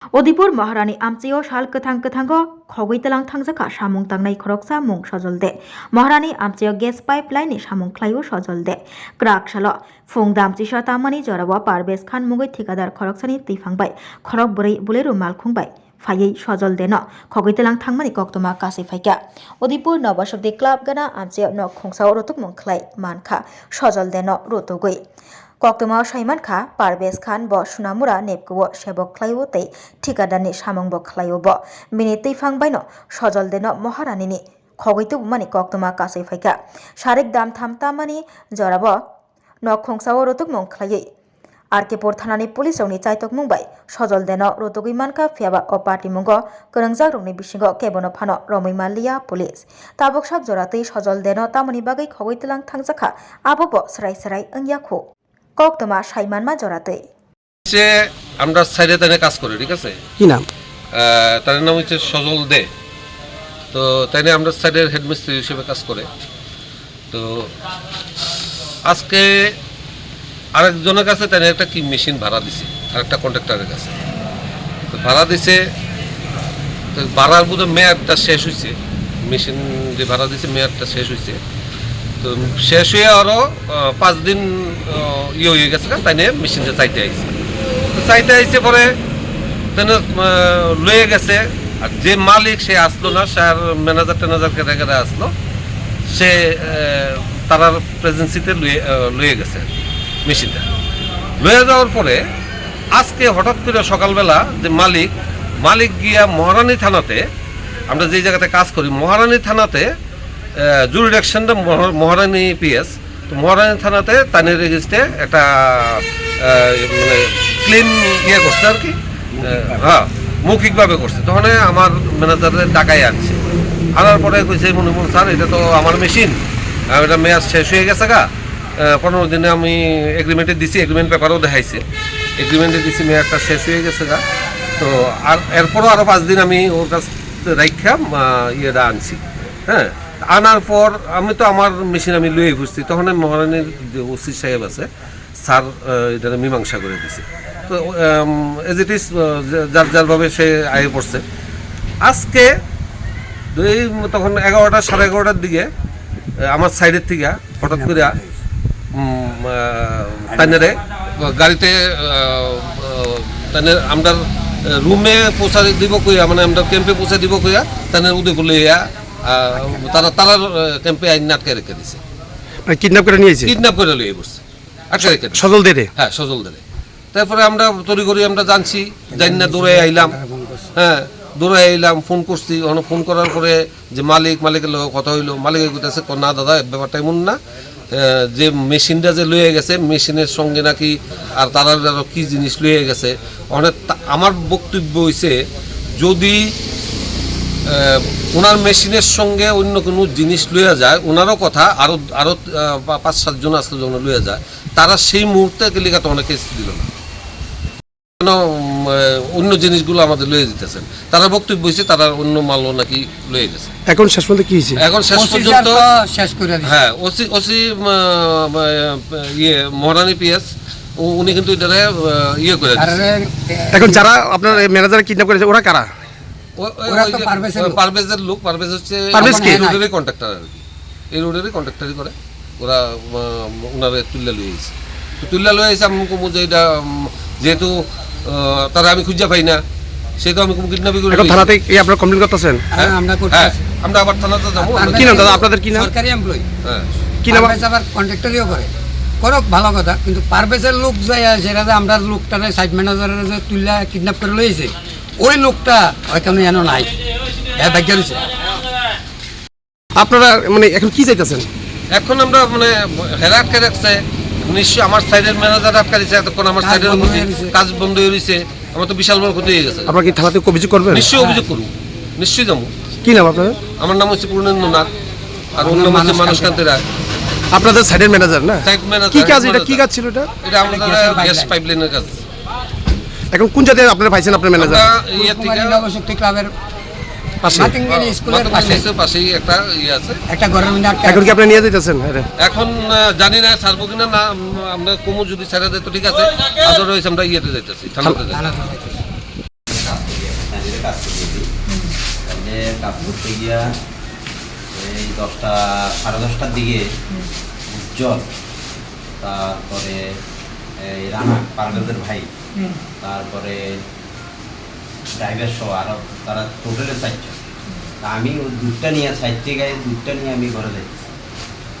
Odipur Maharani Amchio Shal Kathango, Hogitalang Tangzaka, Shamung Tangnai Kroksa, Mung Shazolde, Maharani Amchio Gas Pipeline, Shamung Klayo Shazolde, Krak Shalo, Fung Damchi Shatamani, Jorawa, Parbes Khan Mugi Tikadar Koroksani, Tifang by, Korok Buleru Malkung by. Faye Shazolde no, Hogitalang Tangmani Koktoma Kasi Faika. Odipur Nobash of the Club Gana, Amchio no Kungsa Rotuk Munklai, Manka, Shazolde no Rotogui. Koktoma Shaiman Kha, Parbes Khan bo Sunamura Nepko Shebok Klayo te Tikadani Shamong bo Klayo bo Miniti Fang Bino Shozol de no Moharanini Kogitu Mani Koktoma Kasi Faika Sharik Dam Tham Tamani Jorabo no Kongsao Rotuk Mong Klaye Arkepor Thanani Police Oni Chaitok Mumbai Shozol de no Rotugi Manka Fiaba o Party Mungo Kurangza Rungni Bishingo Kebono Phano Romi Malia Police Tabok Shak Jorate Shozol de no Tamani Bagai Kogitilang Tangzaka Abobo Sarai Sarai Angyakho Koktoma Shaiman Majorate. সে আমরা সাইডে তানে কাজ করি ঠিক আছে কি নাম তার নাম হচ্ছে সজল দে তো তাইনে আমরা সাইডের হেডমিস্ত্রি হিসেবে কাজ করে তো আজকে আরেকজনের কাছে তানে একটা কি মেশিন ভাড়া দিছে আরেকটা কন্ট্রাক্টরের কাছে তো ভাড়া দিছে তো ভাড়ার বুঝে মেয়াদটা শেষ হইছে মেশিন যে ভাড়া দিছে মেয়াদটা শেষ হইছে তো শেষ হয়ে আরো 5 দিন ইয়ে হয়ে গেছে তাইনে মেশিনটা চাইতে আইছে পরে তাইনে লয়ে গেছে আর যে মালিক সে আসলো না স্যার ম্যানেজার টেনেজার কেটে আসলো সে তার প্রেজেন্সিতে লয়ে গেছে মেশিনটা লয়ে যাওয়ার পরে আজকে হঠাৎ করে সকালবেলা যে মালিক গিয়া মহারানী থানাতে আমরা যে জায়গাতে কাজ করি মহারানী থানাতে জুরিডিকশনটা মহারানী পিএস তো মহারানী থানাতে তানের রেজিস্ট্রে একটা মানে ক্লেম ইয়ে করছে আর কি হ্যাঁ মৌখিকভাবে করছে তখন আমার ম্যানেজারের ডাকাই আনছে আনার পরে কইছে মনে স্যার এটা তো আমার মেশিন এটা মেয়াদ শেষ হয়ে গেছে গা 15 দিনে আমি এগ্রিমেন্টে দিছি এগ্রিমেন্ট পেপারও দেখাইছে এগ্রিমেন্টে দিছি মেয়াদটা শেষ হয়ে গেছে গা তো আর এরপরও আরও 5 দিন আমি ওর কাছ রাইখা ইয়েটা আনছি হ্যাঁ আনার পর আমি তো আমার মেশিন আমি লুয়ে ঘুরছি তখন মহারানীর যে ওসি সাহেব আছে স্যার এটা মীমাংসা করে দিছে তো এজ ইট ইজ যারভাবে সে আয়ে পড়ছে আজকে তখন 11টা 11:30টার দিকে আমার সাইডের থেকে হঠাৎ করে তাইনারে গাড়িতে তাইনের আমরা রুমে পৌঁছা দিব কইয়া মানে আমরা ক্যাম্পে পৌঁছা দিব কইয়া তাইনের উদয়পুর লইয়া তারা ক্যাম্পে আইন আটকে রেখে দিছে কিডন্যাপ করে নিয়েছে কিডন্যাপ করে লিয়ে বসছে আটকে রেখে সজল দে হ্যাঁ সজল দে তারপরে আমরা তড়িঘড়ি আমরা জানছি জানি না দৌড়ে আইলাম হ্যাঁ দৌড়ে আইলাম ফোন করছি ফোন করার পরে যে মালিকের লোক কথা হইলো মালিকের কাছে না দাদা ব্যাপারটা এমন না যে মেশিনটা যে লয়ে গেছে মেশিনের সঙ্গে নাকি আর তারা আরো কি জিনিস লয়ে গেছে অনেক আমার বক্তব্য হইছে যদি ওনার মেশিনের সঙ্গে অন্য কোনো জিনিস লইয়া যায় ওনারও কথা আরো 5-7 জন আসলে যখন লইয়া যায় তারা সেই মুহূর্তে লিখা তো অনেক কেস দিল না কেন অন্য জিনিসগুলো আমাদের লয়ে দিতেছেন তারা বক্তব্য হয়েছে তারা অন্য মালও নাকি লয়ে গেছে এখন শেষ পর্যন্ত কি হয়েছে এখন শেষ পর্যন্ত শেষ করে হ্যাঁ ওসি ইয়ে মহারানী পিএস উনি কিন্তু এটা ইয়ে করে এখন যারা আপনার ম্যানেজার কিডন্যাপ করেছে ওরা কারা পারভেজের লোক পারভেজ হচ্ছে রোডেরই কন্ট্রাক্টর আর কি এই রোডেরই কন্ট্রাক্টারই করে ওরা ওনারা তুল্লা লয়ে এসে আমি কমু যে এটা যেহেতু তারা আমি খুঁজা পাই না সেহেতু আমি কিডন্যাপই করি থানাতে আপনারা কমপ্লেন করতেছেন আমরা আবার থানাতে যাবো কি নাম দাদা আপনাদের কি নাম সরকারি এমপ্লয়ি কি নাম আবার কন্ট্রাক্টরিও করে করক ভালো কথা কিন্তু পারভেজের লোক যায় সেটা আমরা লোকটারে সাইড ম্যানেজারের যে তুল্লা কিডন্যাপ করে লইছে ওই লোকটা ওইখানে যেন নাই ভাগ্য রয়েছে আপনারা মানে এখন কি চাইতেছেন এখন আমরা মানে হেরা আটকে রাখছে নিশ্চয়ই আমার সাইডের ম্যানেজার আটকে দিচ্ছে এতক্ষণ আমার সাইডের কাজ বন্ধ হয়ে রয়েছে আমার তো বিশাল বড় ক্ষতি হয়ে গেছে আপনারা কি থানাতে অভিযোগ করবেন নিশ্চয়ই অভিযোগ করবো নিশ্চয়ই যাবো কি নাম আপনার আমার নাম হচ্ছে পূর্ণেন্দু নাথ আর অন্য নাম হচ্ছে মানসকান্তি রায় আপনাদের সাইডের ম্যানেজার না সাইড ম্যানেজার কি কাজ এটা কি কাজ ছিল এটা আমাদের গ্যাস পাইপলাইনের কাজ এখন কোন জায়গায় আপনারা পাইছেন আপনার ম্যানেজার ইয়ে থেকে নবশক্তি ক্লাবের পাশে মাতিঙ্গেলি স্কুলের পাশেই একটা ইয়ে আছে একটা ঘরের মধ্যে এখন কি আপনি নিয়ে যাইতেছেন এখন জানি না ছাড়বো কিনা না আমরা কুমু যদি ছেড়ে দেয় তো ঠিক আছে আদারওয়াইজ আমরা ইয়েতে যাইতেছি থানাতে যাইতেছি কাজ করতে গিয়া এই 10টা সাড়ে 10টার দিকে উজ্জ্বল, তারপরে এই রানা পারভেজের ভাই, তারপরে ড্রাইভার সহ আরও তারা টোটালে 4জন। তা আমি ওই দুধটা নিয়ে সাইডটি গায়ে দুধটা নিয়ে আমি ঘরে যাই।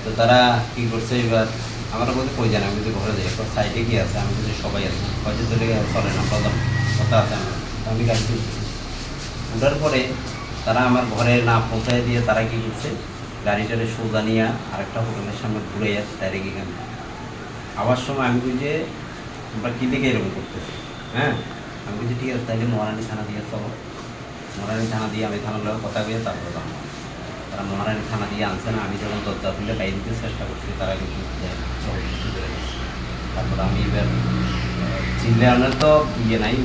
তো তারা কী করছে, এবার আমার বলতে কই জানে, আমি যদি ঘরে যাই এরপর সাইডে কি আছে, আমি বলছি সবাই আছে, হয়তো ধরে চলে না, প্রথম কথা আছে আমার। আমি গাড়িতে উঠছি, উঠার পরে তারা আমার ঘরে না পৌঁছায় দিয়ে তারা কী করছে, গাড়িটারে সোজা নিয়ে আরেকটা হোটেলের সামনে ঘুরে যাচ্ছে ডাইরেক্ট এখানে। আবার সময় আমি বলি যে আমরা কী দিকে এরকম করতেছি, হ্যাঁ আমি বলছি ঠিক আছে তাইলে মহারানী থানা দিয়ে চলো। মহারানী থানা দিয়ে আমি থানার লোক কথা বলে তারপরে যাবো। তারা মহারানী থানা দিয়ে আনছে না, আমি যখন দরজা খুলে গাড়ি দিতে চেষ্টা করছি তারা কিন্তু তারপর আমি এবার চিনলে আপনার তো ইয়ে নাই,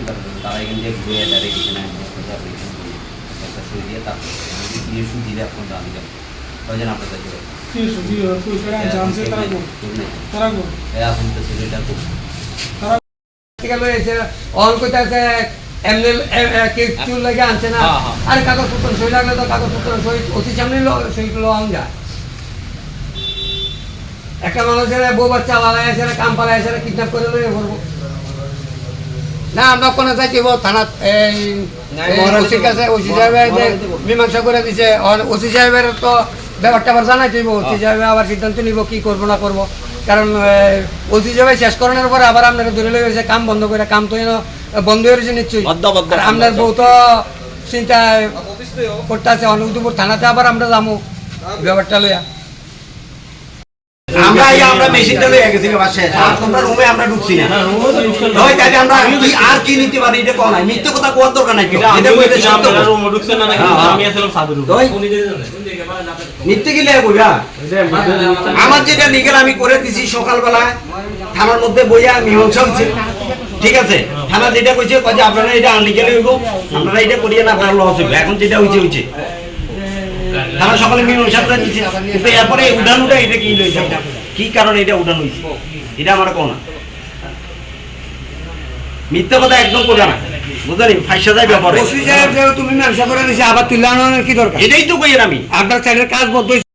তারা এখান থেকে ঘুরে ডাইরেক্ট এখানে একটা সই দিয়ে তারপর আমি দিয়ে সু দিলে এখন আমি যাবো কয়জন আপনার কাছে এখন তো ছেলেটা খুব অল কইতাছে এমনি চুল লাগে আনছে না, আরে কাগজপত্র সই লাগলে তো কাগজপত্র সই অতি সামনে সইগুলো আন যায়। একটা মানুষের বউ বাচ্চা পালাই আছে, কাম পালাই আছে, কিডন্যাপ করে লইয়ে করবো না। আমরা কোনো যাইব থানা ওসির কাছে, ওসি সাহেবের মীমাংসা করে দিছে। ওসি সাহেবের তো ব্যাপারটা আবার জানাই দিব, ওসি সাহেব আবার সিদ্ধান্ত নিব কি করবো না করবো। কারণ ওসি সাহেব শেষ করানোর পরে আবার আপনারা ধরে লই গেছে কাম বন্ধ করে, কাম তো বন্ধ হয়ে রয়েছে নিশ্চয়ই। আপনার বউ তো চিন্তা করতে আছে, অনুদুপুর থানাতে আবার আমরা যাবো ব্যাপারটা লইয়া। আমরা মেশিনটা লয়ে গেছি বাসায়, আর তোমরা রুমে আমরা ঢুকছি না। হয় তাহলে আমরা আর কি নিতে পারি এটা কোন নাই, মিথ্যে কথা কোয়ার দরকার নাই। এটা কইতে সত্য রুমে ঢুকছেন না নাকি? আমি আসলাম সাদুর রুমে। মিথ্যে কি লাগে কইবা? আমার যেটা লিগ্যাল আমি করে দিছি সকালবেলা থানার মধ্যে বইয়া মীমাংসা হইছে, ঠিক আছে। থানা যেটা কইছে কয় যে আপনারা এটা আনলিগ্যাল হইব, আপনারা এটা করিয়ে না আপনারা লস হইবে। এখন যেটা হইছে হইছে, থানা সকালে মীমাংসা করে দিছে। কিন্তু এরপরে উঠানোটা এটা কি লইছে, কি কারণে এটা উঠানো হইছে এটা আমার কোন না। মিথ্যা কথা একদম করবে না, বুঝলি? ফাইসা যায় ব্যাপারে। ওসি সাহেব যেহেতু মীমাংসা করে দিছে, আবার তুলে আনানোর কি দরকার? এটাই তো কইয়ের আমি আপনার সাইডের কাজ বদ্ধ